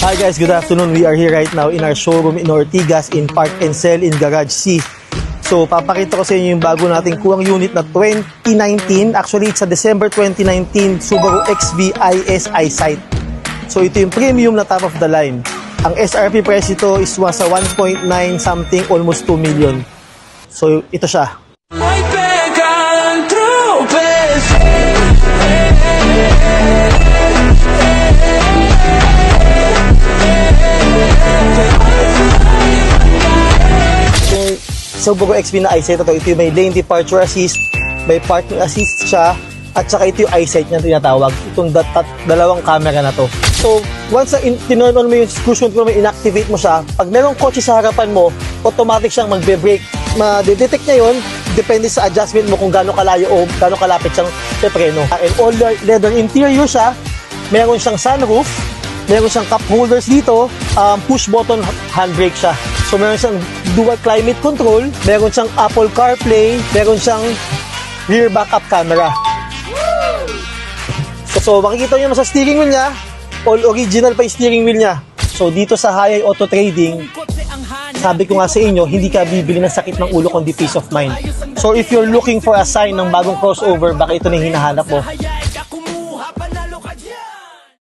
Hi guys, good afternoon. We are here right now in our showroom in Ortigas in Park and Sell in Garage C. So, papakita ko sa inyo yung bago nating kuwang unit na 2019. Actually, it's a December 2019 Subaru XV ISI Sight. So, ito yung premium na top of the line. Ang SRP price ito is was sa 1.9 something, almost 2 million. So, ito siya. Subaru XV na eyesight ito yung may lane departure assist, may parking assist siya, at saka ito yung eyesight niya tinatawag, itong dalawang camera na to. So, once na tinurn on mo yung cruise control mo, inactivate mo siya, pag merong kotse sa harapan mo, automatic siyang magbe-brake. Ma-detect niya yun, depende sa adjustment mo kung gaano kalayo o gaano kalapit siyang pepreno. And all leather interior siya, meron siyang sunroof, meron siyang cup holders dito, push button handbrake siya. So, meron siyang dual climate control, meron siyang Apple CarPlay, meron siyang rear backup camera. So makikita nyo sa steering wheel niya, all original pa yung steering wheel niya. So, dito sa Hayay Auto Trading, sabi ko nga sa inyo, hindi ka bibili ng sakit ng ulo kundi peace of mind. So, if you're looking for a sign ng bagong crossover, baka ito na yung hinahanap mo.